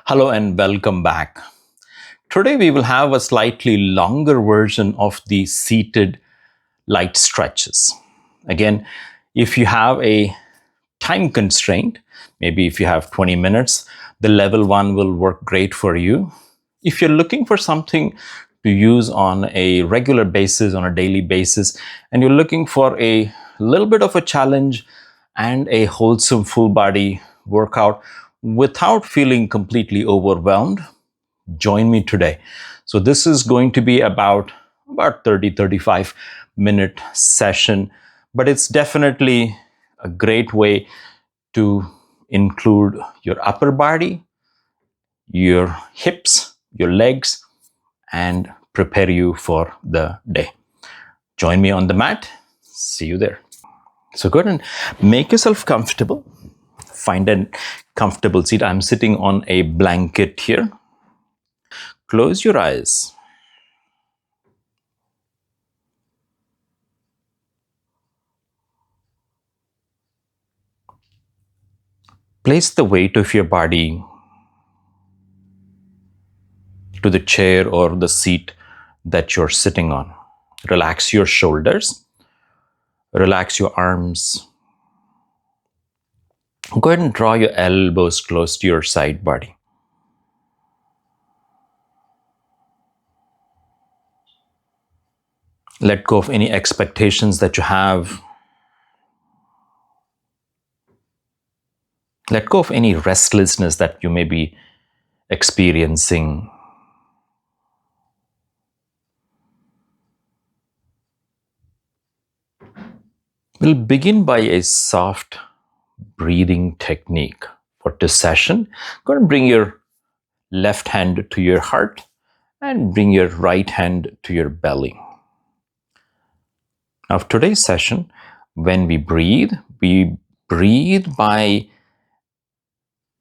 Hello and welcome back. Today we will have a slightly longer version of the seated light stretches. Again, if you have a time constraint, maybe if you have 20 minutes, the level 1 will work great for you. If you're looking for something to use on a regular basis, on a daily basis, and you're looking for a little bit of a challenge and a wholesome full body workout without feeling completely overwhelmed, join me today. So this is going to be about 35 minute session, but it's definitely a great way to include your upper body, your hips, your legs, and prepare you for the day. Join me on the mat. See you there. So go ahead and make yourself comfortable. Find a comfortable seat. I'm sitting on a blanket here. Close your eyes. Place the weight of your body to the chair or the seat that you're sitting on. Relax your shoulders. Relax your arms. Go ahead and draw your elbows close to your side body. Let go of any expectations that you have. Let go of any restlessness that you may be experiencing. We'll begin by a soft breathing technique for this session. Go ahead and bring your left hand to your heart and bring your right hand to your belly. Now, for today's session, when we breathe by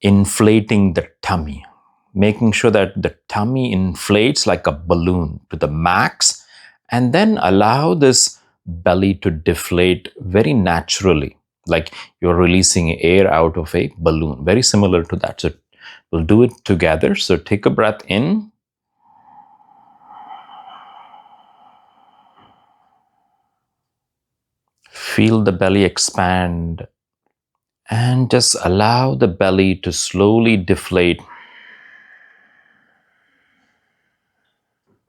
inflating the tummy, making sure that the tummy inflates like a balloon to the max, and then allow this belly to deflate very naturally, like you're releasing air out of a balloon, very similar to that. So we'll do it together. So take a breath in. Feel the belly expand and just allow the belly to slowly deflate,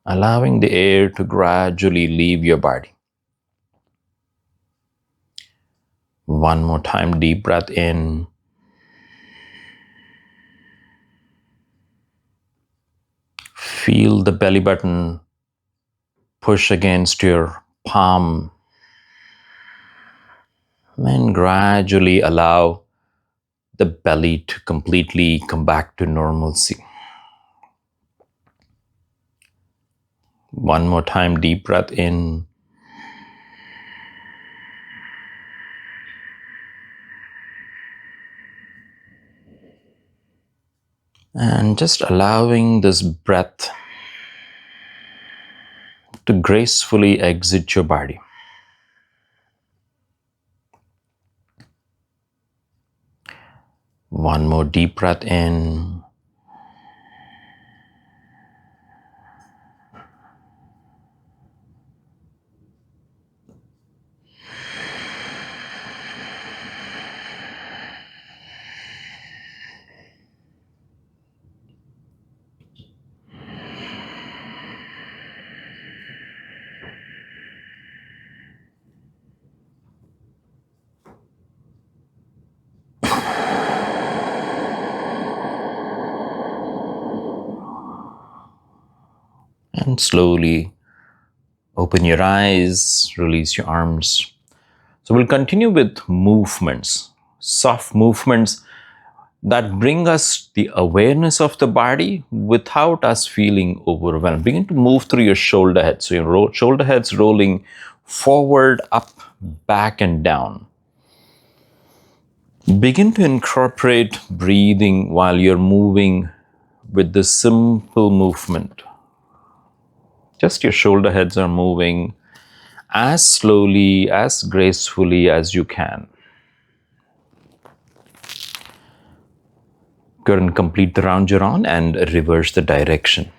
allowing the air to gradually leave your body. One more time, deep breath in. Feel the belly button push against your palm and gradually allow the belly to completely come back to normalcy. One more time, deep breath in. And just allowing this breath to gracefully exit your body. One more deep breath in. And slowly open your eyes, release your arms. So we'll continue with movements, soft movements that bring us the awareness of the body without us feeling overwhelmed. Begin to move through your shoulder head. So your shoulder head's rolling forward, up, back, and down. Begin to incorporate breathing while you're moving with this simple movement. Just your shoulder heads are moving as slowly, as gracefully as you can. Go ahead and complete the round you're on and reverse the direction.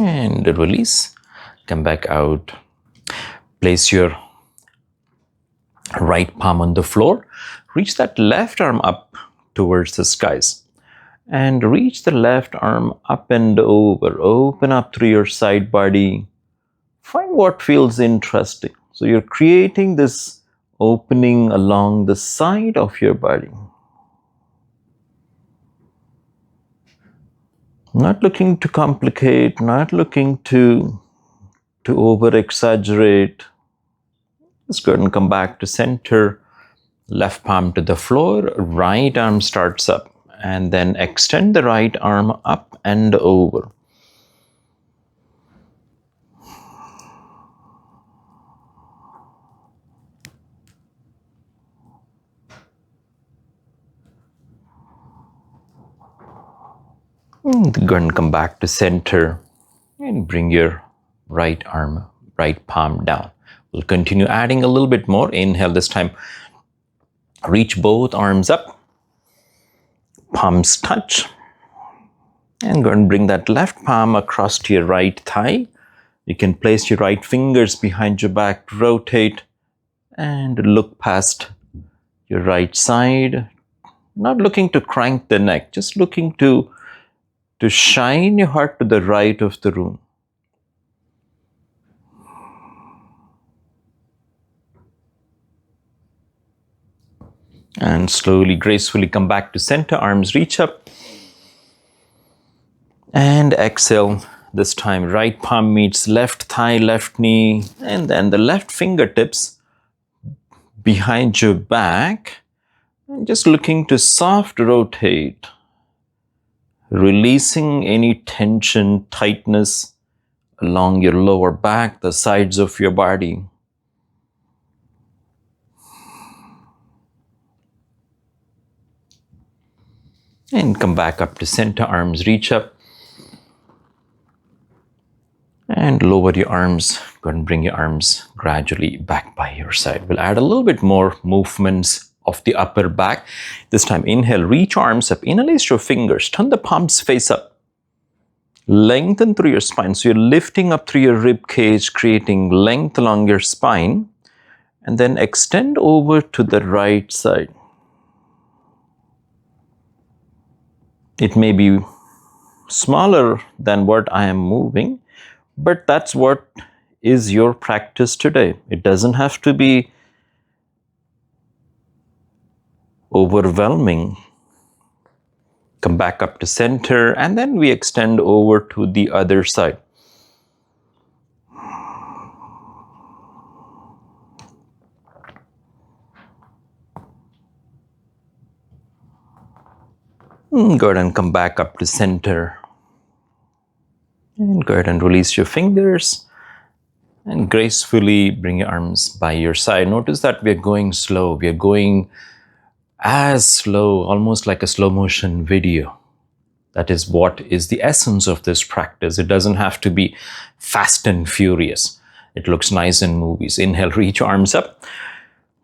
And release. Come back out. Place your right palm on the floor. Reach that left arm up towards the skies. And reach the left arm up and over. Open up through your side body. Find what feels interesting. So you're creating this opening along the side of your body. Not looking to complicate, not looking to over-exaggerate. Just go ahead and come back to center. Left palm to the floor, right arm starts up. And then extend the right arm up and over. Go ahead and come back to center and bring your right arm, right palm down. We'll continue adding a little bit more. Inhale this time. Reach both arms up. Palms touch. And go and bring that left palm across to your right thigh. You can place your right fingers behind your back, rotate, and look past your right side. Not looking to crank the neck, just looking to shine your heart to the right of the room. And slowly, gracefully come back to center, arms reach up. And exhale. This time, right palm meets left thigh, left knee, and then the left fingertips behind your back. And just looking to soft rotate. Releasing any tension, tightness along your lower back, the sides of your body. And come back up to center, arms reach up. And lower your arms. Go ahead and bring your arms gradually back by your side. We'll add a little bit more movements of the upper back. This time, inhale, reach arms up, interlace your fingers, turn the palms face up. Lengthen through your spine. So you're lifting up through your rib cage, creating length along your spine. And then extend over to the right side. It may be smaller than what I am moving, but that's what is your practice today. It doesn't have to be overwhelming. Come back up to center, and then we extend over to the other side. Go ahead and come back up to center. And go ahead and release your fingers. And gracefully bring your arms by your side. Notice that we are going slow. We are going as slow, almost like a slow motion video. That is what is the essence of this practice. It doesn't have to be fast and furious. It looks nice in movies. Inhale, reach your arms up.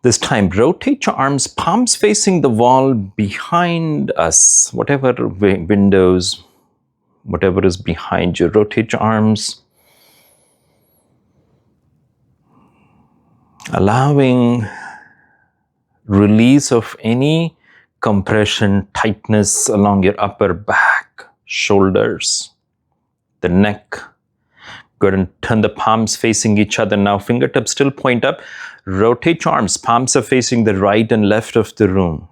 This time, rotate your arms, palms facing the wall behind us. Whatever windows, whatever is behind you, rotate your arms. Allowing release of any compression, tightness along your upper back, shoulders, the neck. Go ahead and turn the palms facing each other. Now fingertips still point up. Rotate your arms. Palms are facing the right and left of the room.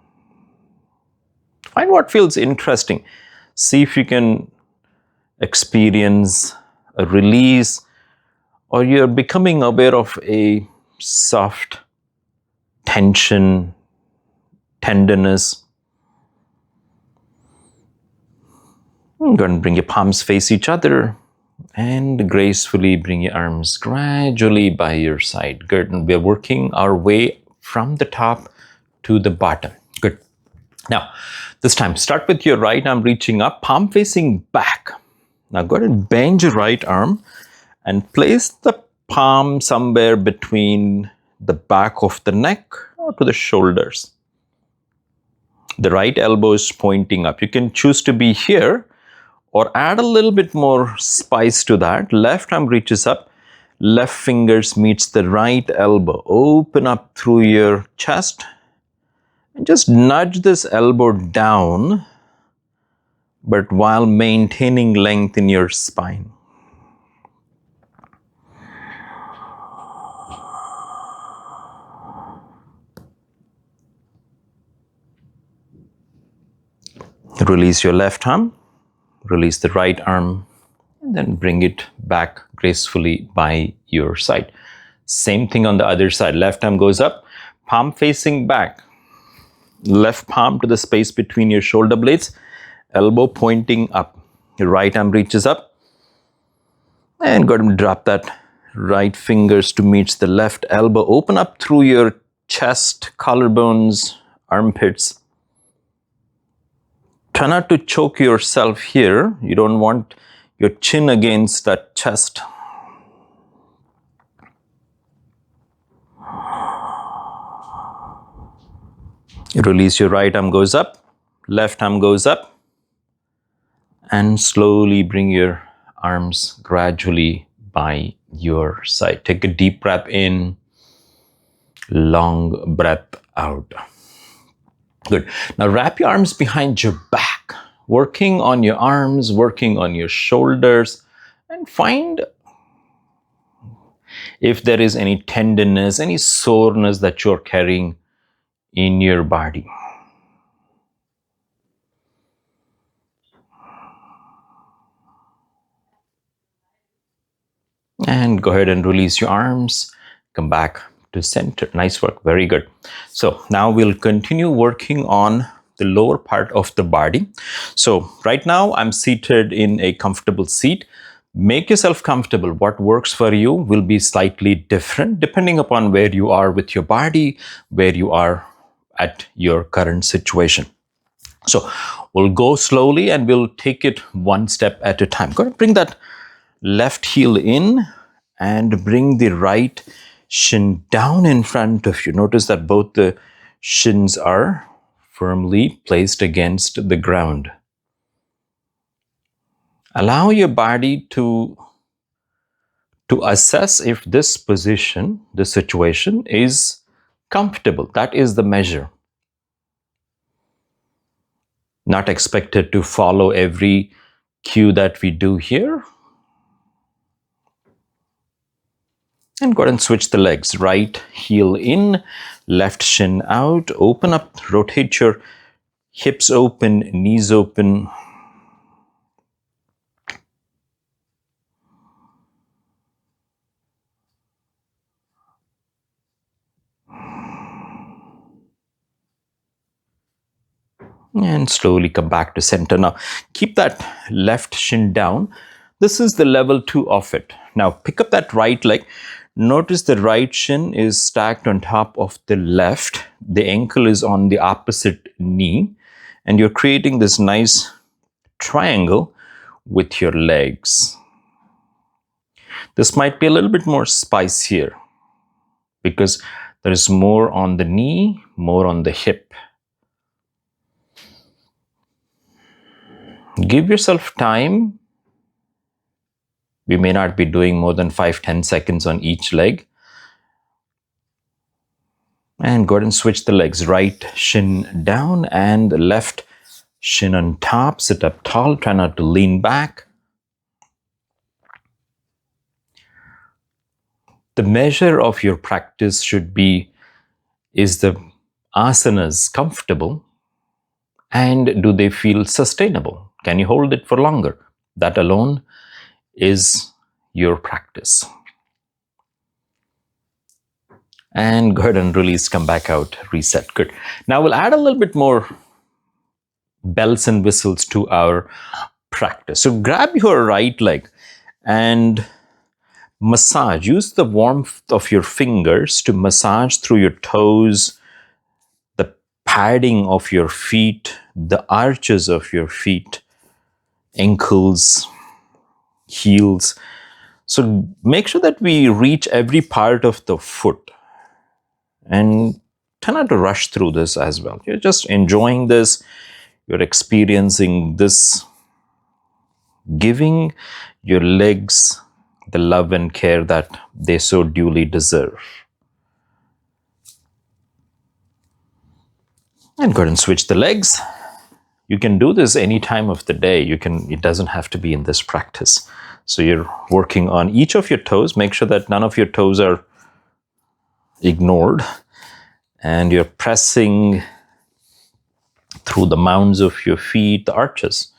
Find what feels interesting. See if you can experience a release, or you're becoming aware of a soft tension, tenderness. Go ahead and bring your palms face each other and gracefully bring your arms gradually by your side. Good. And we're working our way from the top to the bottom. Good. Now, this time, start with your right arm reaching up, palm facing back. Now, go ahead and bend your right arm and place the palm somewhere between the back of the neck or to the shoulders. The right elbow is pointing up. You can choose to be here or add a little bit more spice to that. Left arm reaches up, left fingers meets the right elbow. Open up through your chest and just nudge this elbow down, but while maintaining length in your spine. Release your left arm, release the right arm, and then bring it back gracefully by your side. Same thing on the other side. Left arm goes up, palm facing back. Left palm to the space between your shoulder blades, elbow pointing up. Your right arm reaches up, and go ahead and drop that right fingers to meet the left elbow. Open up through your chest, collarbones, armpits. Try not to choke yourself here. You don't want your chin against that chest. You release your right arm goes up, left arm goes up, and slowly bring your arms gradually by your side. Take a deep breath in, long breath out. Good. Now wrap your arms behind your back, working on your arms, working on your shoulders, and find if there is any tenderness, any soreness that you're carrying in your body. And go ahead and release your arms. Come back to center. Nice work. Very good. So now we'll continue working on the lower part of the body. So right now I'm seated in a comfortable seat. Make yourself comfortable. What works for you will be slightly different depending upon where you are with your body, where you are at your current situation. So we'll go slowly and we'll take it one step at a time. Go ahead and bring that left heel in and bring the right shin down in front of you. Notice that both the shins are firmly placed against the ground. Allow your body to assess if this position, this situation is comfortable. That is the measure. Not expected to follow every cue that we do here. And go ahead and switch the legs. Right heel in, left shin out. Open up, rotate your hips open, knees open. And slowly come back to center. Now, keep that left shin down. This is the level 2 of it. Now, pick up that right leg. Notice the right shin is stacked on top of the left. The ankle is on the opposite knee. And you're creating this nice triangle with your legs. This might be a little bit more spice here because there is more on the knee, more on the hip. Give yourself time. We may not be doing more than 5-10 seconds on each leg. And go ahead and switch the legs. Right shin down and left shin on top. Sit up tall. Try not to lean back. The measure of your practice should be, is the asanas comfortable? And do they feel sustainable? Can you hold it for longer? That alone is your practice. And go ahead and release, come back out, reset. Good. Now we'll add a little bit more bells and whistles to our practice. So grab your right leg and massage. Use the warmth of your fingers to massage through your toes, the padding of your feet, the arches of your feet, ankles, heels. So make sure that we reach every part of the foot, and try not to rush through this as well. You're just enjoying this, you're experiencing this, giving your legs the love and care that they so duly deserve. And go ahead and switch the legs. You can do this any time of the day. It doesn't have to be in this practice. So you're working on each of your toes. Make sure that none of your toes are ignored. And you're pressing through the mounds of your feet, the arches.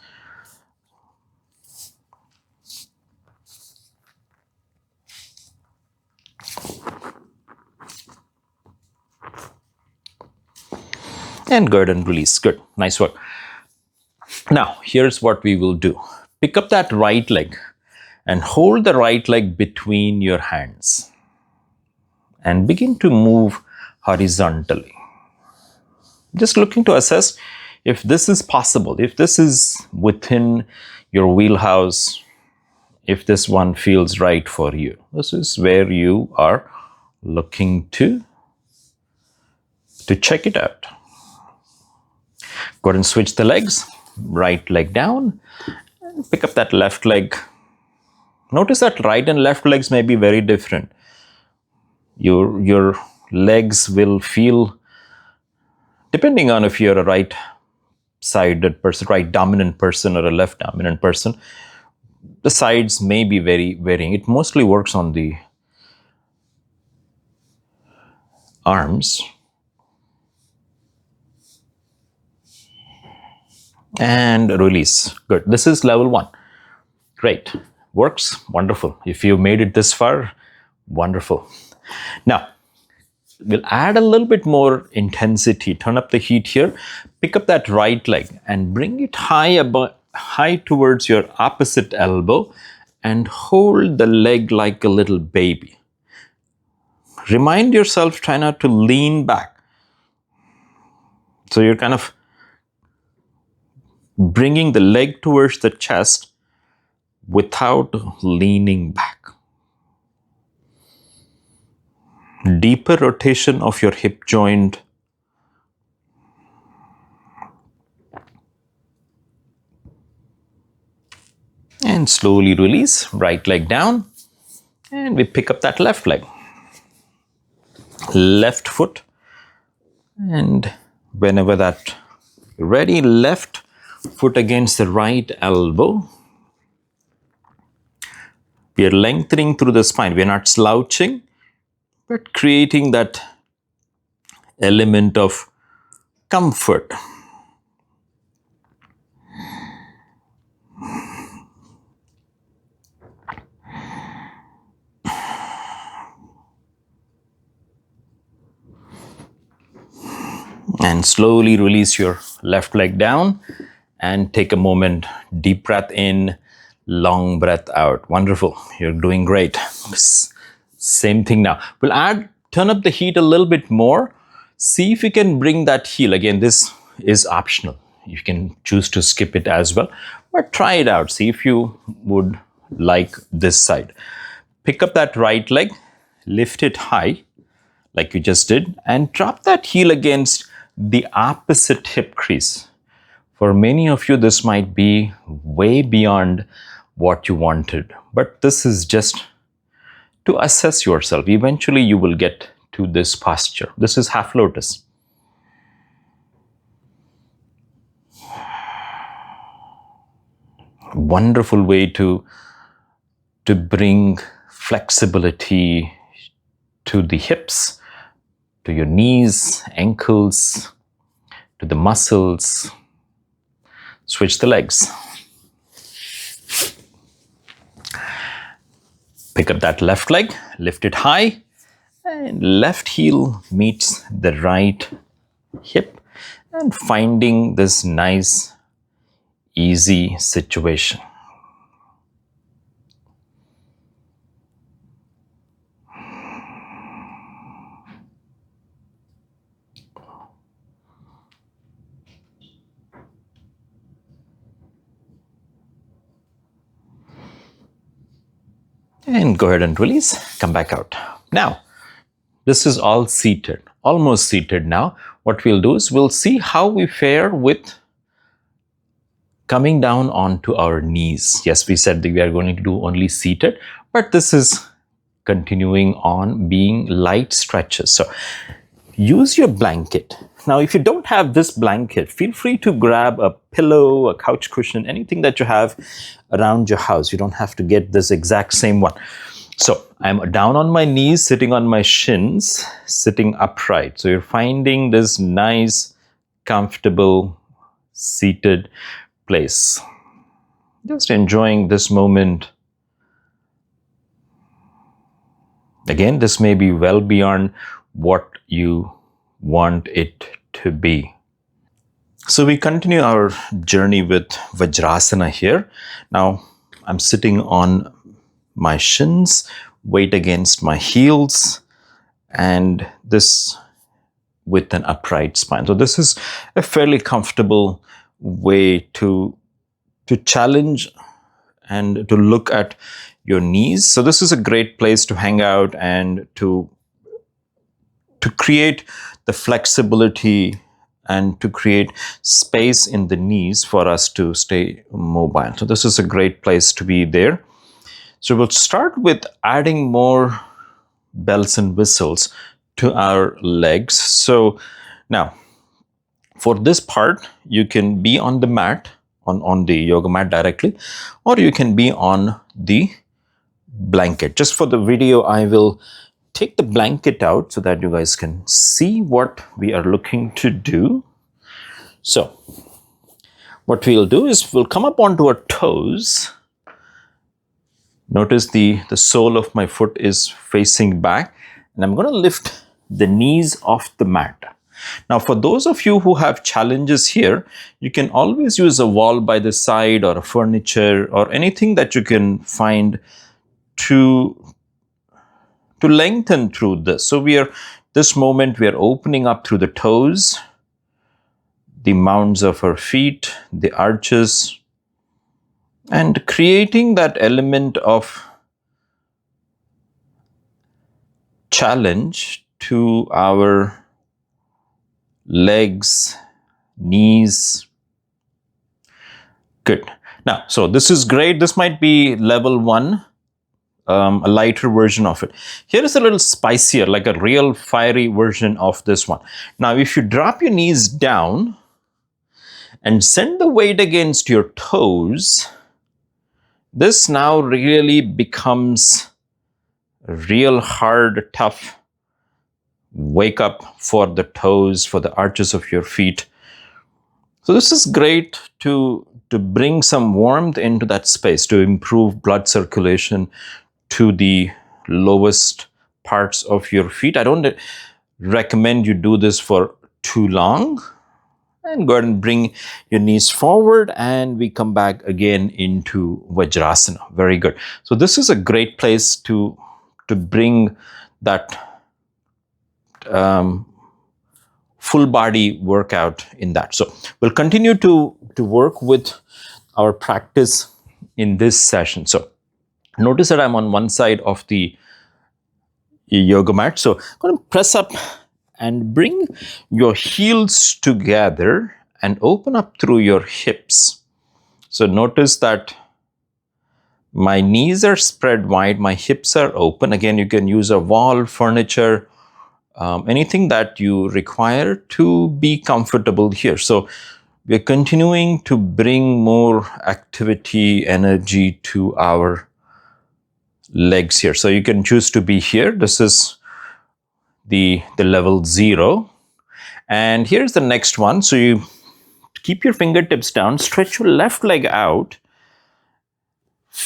And go ahead and release. Good. Nice work. Now, here's what we will do. Pick up that right leg and hold the right leg between your hands and begin to move horizontally. Just looking to assess if this is possible, if this is within your wheelhouse, if this one feels right for you. This is where you are looking to check it out. Go ahead and switch the legs. Right leg down, and pick up that left leg. Notice that right and left legs may be very different. Your legs will feel, depending on if you're a right-sided person, right dominant person, or a left dominant person, the sides may be very varying. It mostly works on the arms. And release. Good. This is level 1. Great. Works. Wonderful. If you made it this far, wonderful. Now, we'll add a little bit more intensity. Turn up the heat here. Pick up that right leg and bring it high towards your opposite elbow and hold the leg like a little baby. Remind yourself, try not to lean back. So you're kind of bringing the leg towards the chest without leaning back. Deeper rotation of your hip joint. And slowly release, right leg down. And we pick up that left leg. Left foot. And whenever that you're ready, left foot against the right elbow. We are lengthening through the spine. We are not slouching, but creating that element of comfort. And slowly release your left leg down and take a moment. Deep breath in, long breath out. Wonderful. You're doing great. Same thing now. We'll turn up the heat a little bit more. See if you can bring that heel. Again, this is optional. You can choose to skip it as well, but try it out. See if you would like this side. Pick up that right leg, lift it high like you just did, and drop that heel against the opposite hip crease. For many of you, this might be way beyond what you wanted, but this is just to assess yourself. Eventually, you will get to this posture. This is half lotus. Wonderful way to bring flexibility to the hips, to your knees, ankles, to the muscles. Switch the legs. Pick up that left leg, lift it high, and left heel meets the right hip, and finding this nice, easy situation. And go ahead and release, come back out. Now, this is all seated, almost seated now. What we'll do is we'll see how we fare with coming down onto our knees. Yes, we said that we are going to do only seated, but this is continuing on being light stretches. So use your blanket. Now, if you don't have this blanket, feel free to grab a pillow, a couch cushion, anything that you have around your house. You don't have to get this exact same one. So I'm down on my knees, sitting on my shins, sitting upright. So you're finding this nice, comfortable, seated place. Just enjoying this moment. Again, this may be well beyond what you want it to be. So we continue our journey with Vajrasana here. Now I'm sitting on my shins, weight against my heels, and this with an upright spine. So this is a fairly comfortable way to challenge and to look at your knees. So this is a great place to hang out and to create the flexibility and to create space in the knees for us to stay mobile. So this is a great place to be there. So we'll start with adding more bells and whistles to our legs. So now, for this part, you can be on the mat, on the yoga mat directly, or you can be on the blanket. Just for the video, I will take the blanket out so that you guys can see what we are looking to do. So what we'll do is we'll come up onto our toes. Notice the sole of my foot is facing back, and I'm going to lift the knees off the mat. Now, for those of you who have challenges here, you can always use a wall by the side or a furniture or anything that you can find to lengthen through this. So this moment we are opening up through the toes, the mounds of our feet, the arches, and creating that element of challenge to our legs, knees. Good. Now, so this is great. This might be level 1, a lighter version of it. Here is a little spicier, like a real fiery version of this one. Now, if you drop your knees down and send the weight against your toes, this now really becomes a real hard, tough wake up for the toes, for the arches of your feet. So this is great to bring some warmth into that space, to improve blood circulation to the lowest parts of your feet. I don't recommend you do this for too long. And go ahead and bring your knees forward, and we come back again into Vajrasana. Very good. So this is a great place to bring that full body workout in that. So we'll continue to work with our practice in this session. So notice that I'm on one side of the yoga mat. So I'm going to press up and bring your heels together and open up through your hips. So notice that my knees are spread wide, my hips are open. Again, you can use a wall, furniture, anything that you require to be comfortable here. So we're continuing to bring more activity, energy to our legs here. So you can choose to be here. This is the level 0. And here's the next one. So you keep your fingertips down, stretch your left leg out,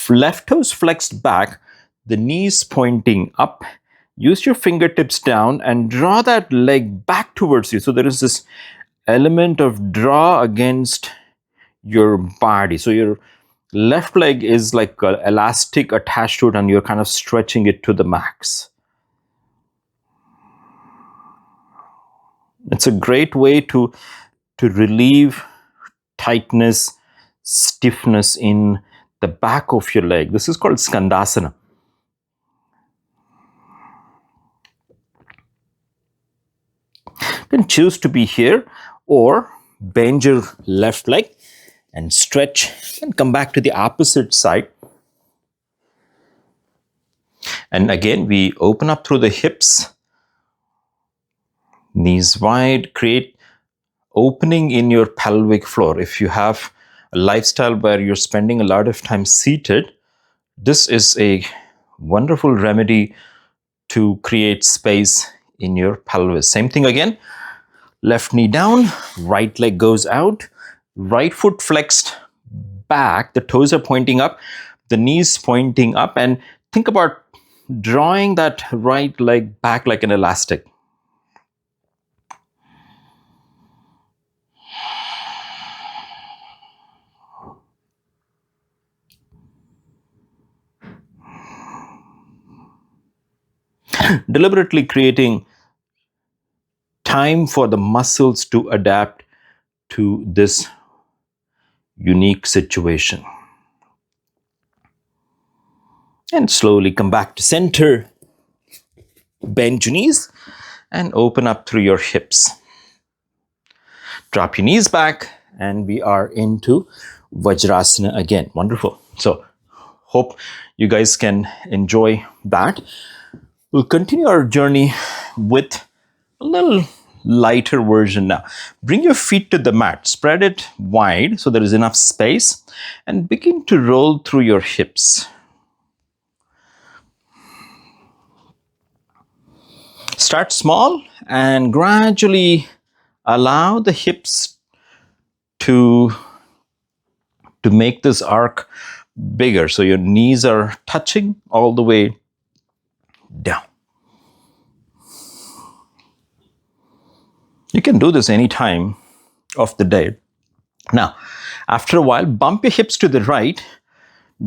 left toes flexed back, the knees pointing up. Use your fingertips down and draw that leg back towards you. So there is this element of draw against your body. So your left leg is like an elastic attached to it, and you're kind of stretching it to the max. It's a great way to relieve tightness, stiffness in the back of your leg. This is called Skandasana. can choose to be here or bend your left leg and stretch and come back to the opposite side. And again, we open up through the hips, knees wide, create opening in your pelvic floor. If you have a lifestyle where you're spending a lot of time seated, this is a wonderful remedy to create space in your pelvis. Same thing again, left knee down, right leg goes out, right foot flexed back, the toes are pointing up, the knees pointing up, and think about drawing that right leg back like an elastic. Deliberately creating time for the muscles to adapt to this unique situation. And slowly come back to center, bend your knees and open up through your hips. Drop your knees back and we are into Vajrasana again. Wonderful. So hope you guys can enjoy that. We'll continue our journey with a little lighter version now. Bring your feet to the mat, spread it wide so there is enough space, and begin to roll through your hips. Start small and gradually allow the hips to make this arc bigger. So your knees are touching all the way down. You can do this any time of the day. Now, after a while, bump your hips to the right,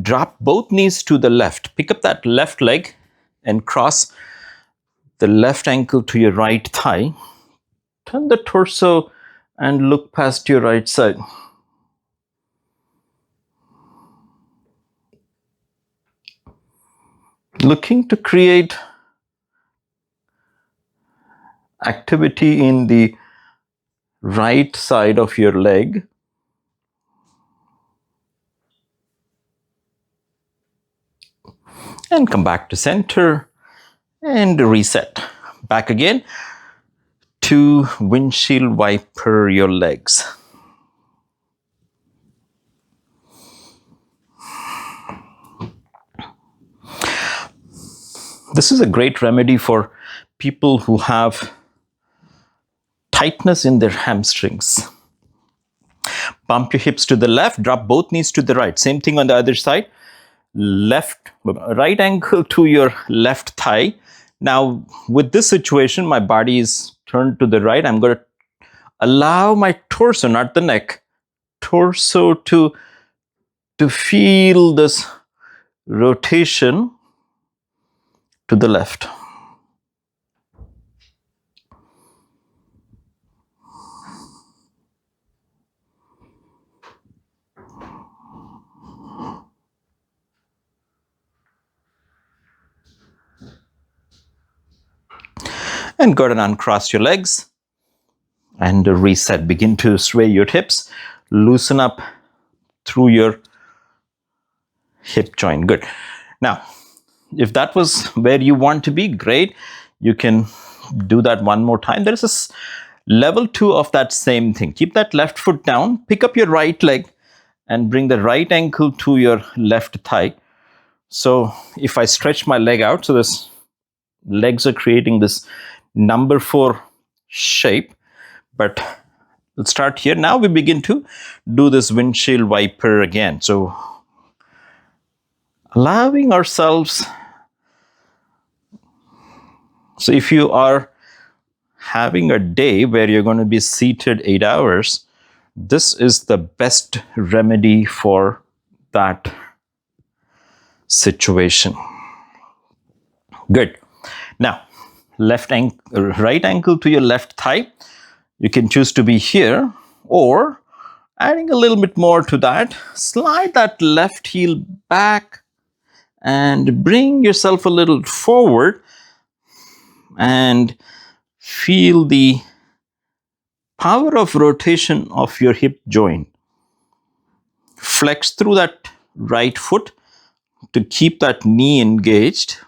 drop both knees to the left. Pick up that left leg and cross the left ankle to your right thigh. Turn the torso and look past your right side. Looking to create activity in the right side of your leg. And come back to center and reset. Back again to windshield wiper your legs. This is a great remedy for people who have tightness in their hamstrings. Bump your hips to the left, drop both knees to the right. Same thing on the other side. Right ankle to your left thigh. Now, with this situation, my body is turned to the right. I'm going to allow my torso, not the neck, torso to feel this rotation to the left. And go ahead and uncross your legs and reset. Begin to sway your hips. Loosen up through your hip joint. Good. Now, if that was where you want to be, great. You can do that one more time. There is a level 2 of that same thing. Keep that left foot down. Pick up your right leg and bring the right ankle to your left thigh. So if I stretch my leg out, so this legs are creating this number 4 shape, but let's start here. Now we begin to do this windshield wiper again. So allowing ourselves, so if you are having a day where you're going to be seated 8 hours, this is the best remedy for that situation. Good. Now, right ankle to your left thigh. You can choose to be here, or adding a little bit more to that, slide that left heel back and bring yourself a little forward and feel the power of rotation of your hip joint. Flex through that right foot to keep that knee engaged.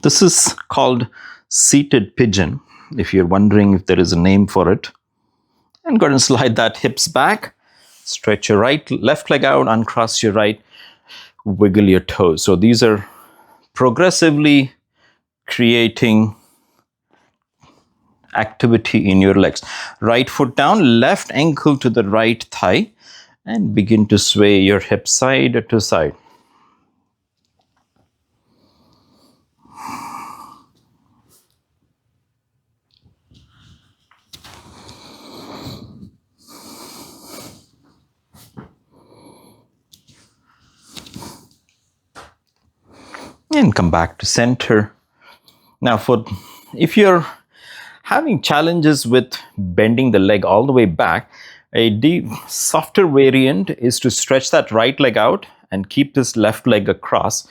This is called seated pigeon, if you're wondering if there is a name for it. And go ahead and slide that hips back. Stretch your left leg out, uncross your right, wiggle your toes. So these are progressively creating activity in your legs. Right foot down, left ankle to the right thigh, and begin to sway your hips side to side. And come back to center. Now, if you're having challenges with bending the leg all the way back, a deep, softer variant is to stretch that right leg out and keep this left leg across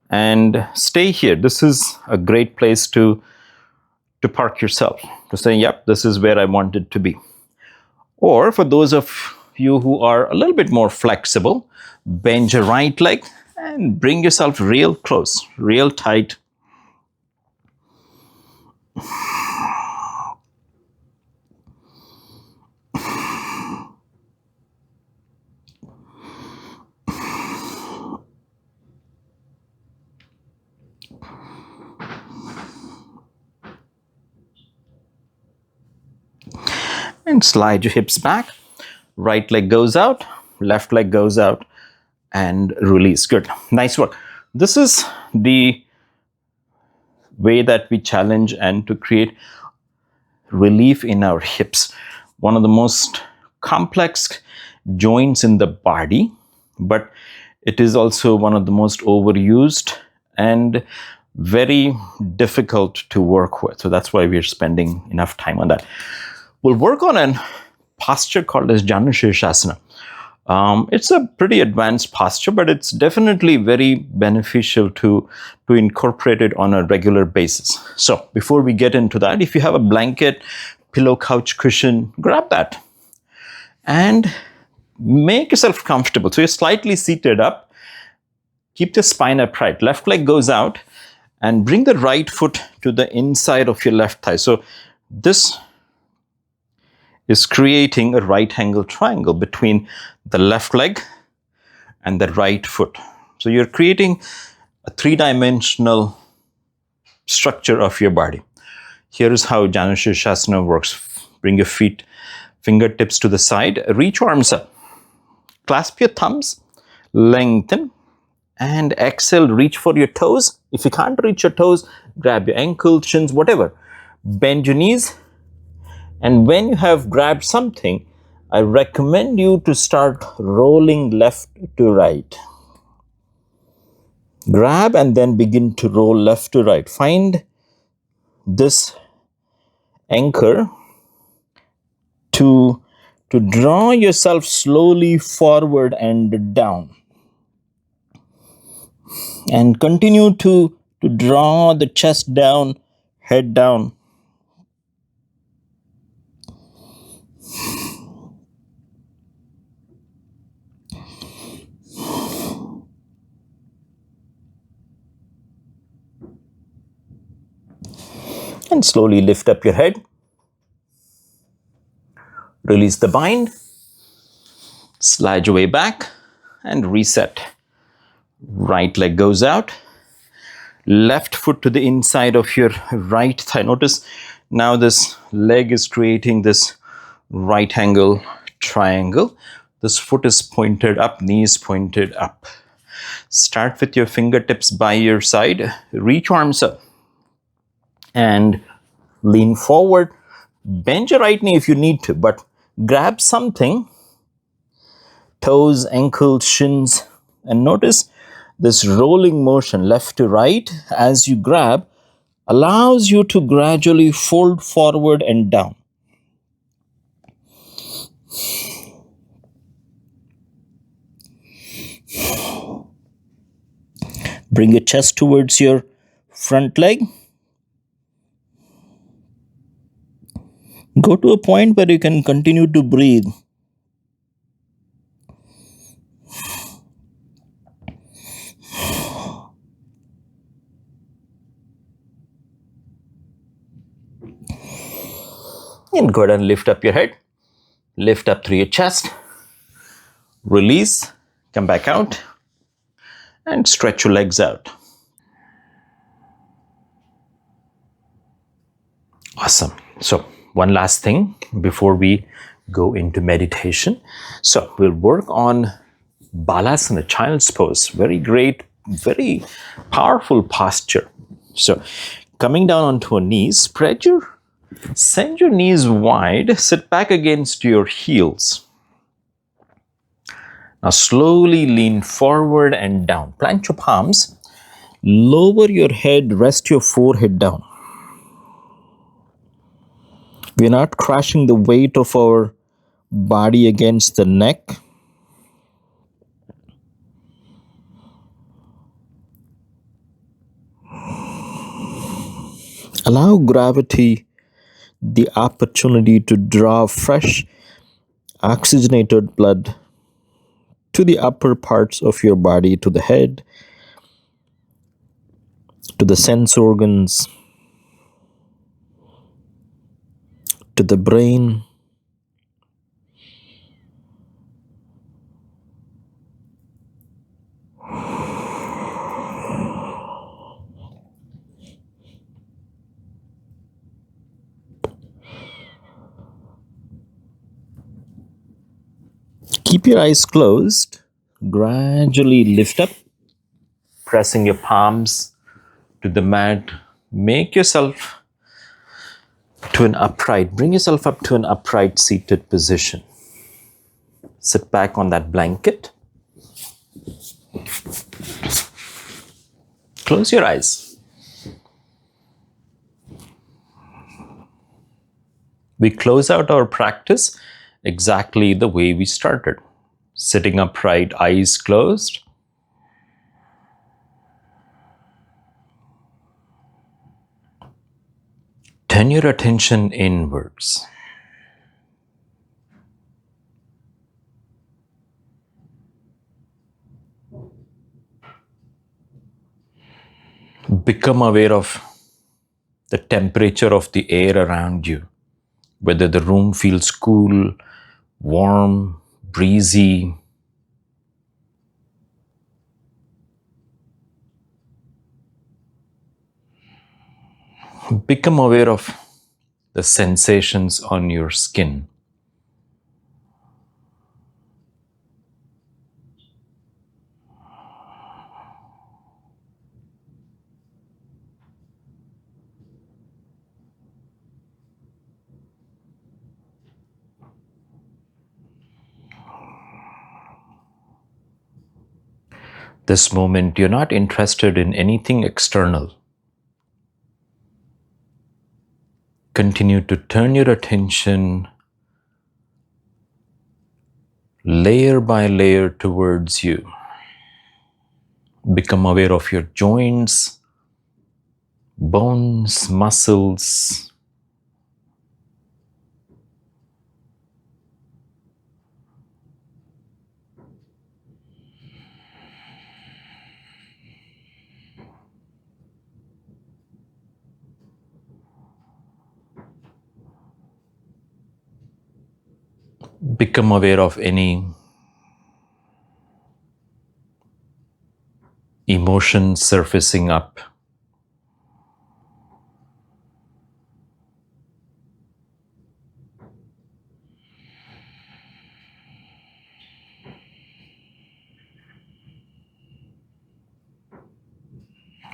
and stay here. This is a great place to park yourself, to say, yep, this is where I want it to be. Or for those of you who are a little bit more flexible, bend your right leg and bring yourself real close, real tight. And slide your hips back. Right leg goes out, left leg goes out, and release. Good. Nice work. This is the way that we challenge and to create relief in our hips. One of the most complex joints in the body, but it is also one of the most overused and very difficult to work with. So that's why we're spending enough time on that. We'll work on a posture called as Janushirshasana. It's a pretty advanced posture, but it's definitely very beneficial to incorporate it on a regular basis. So before we get into that, if you have a blanket, pillow, couch, cushion, grab that and make yourself comfortable. So you're slightly seated up. Keep the spine upright. Left leg goes out and bring the right foot to the inside of your left thigh. So this is creating a right angle triangle between the left leg and the right foot. So you're creating a three-dimensional structure of your body. Here is how Janushirshasana works. Bring your fingertips to the side, reach arms up. Clasp your thumbs, lengthen, and exhale, reach for your toes. If you can't reach your toes, grab your ankle, shins, whatever. Bend your knees. And when you have grabbed something, I recommend you to start rolling left to right. Grab and then begin to roll left to right. Find this anchor to draw yourself slowly forward and down. And continue to draw the chest down, head down. And slowly lift up your head. Release the bind. Slide your way back and reset. Right leg goes out. Left foot to the inside of your right thigh. Notice now this leg is creating this right angle triangle. This foot is pointed up, knees pointed up. Start with your fingertips by your side. Reach arms up. And lean forward. Bend your right knee if you need to, but grab something. Toes, ankles, shins. And notice this rolling motion left to right as you grab allows you to gradually fold forward and down. Bring your chest towards your front leg. Go to a point where you can continue to breathe. And go ahead and lift up your head. Lift up through your chest. Release. Come back out. And stretch your legs out. Awesome. So, one last thing before we go into meditation. So, we'll work on Balasana, child's pose. Very great, very powerful posture. So, coming down onto a knees, send your knees wide, sit back against your heels. Now, slowly lean forward and down. Plant your palms. Lower your head, rest your forehead down. We're not crashing the weight of our body against the neck. Allow gravity the opportunity to draw fresh oxygenated blood to the upper parts of your body, to the head, to the sense organs, to the brain. Keep your eyes closed. Gradually lift up, pressing your palms to the mat. Make yourself to an upright, bring yourself up to an upright seated position. Sit back on that blanket. Close your eyes. We close out our practice exactly the way we started. Sitting upright, eyes closed. Turn your attention inwards. Become aware of the temperature of the air around you, whether the room feels cool, warm, breezy. Become aware of the sensations on your skin. This moment, you're not interested in anything external. Continue to turn your attention layer by layer towards you. Become aware of your joints, bones, muscles. Become aware of any emotions surfacing up.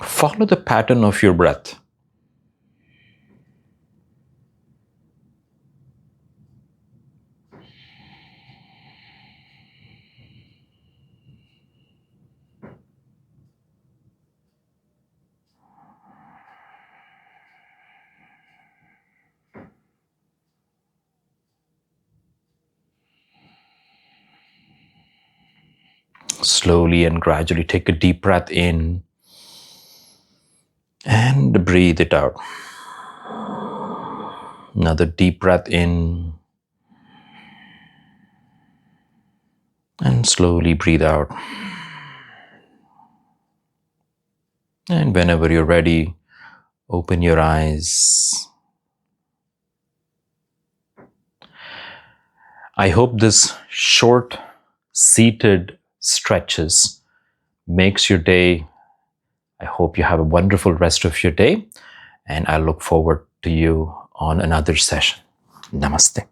Follow the pattern of your breath. Slowly and gradually take a deep breath in And breathe it out. Another deep breath in. And slowly breathe out. And whenever you're ready, open your eyes. I hope this short seated stretches makes your day. I hope you have a wonderful rest of your day, and I look forward to you on another session. Namaste.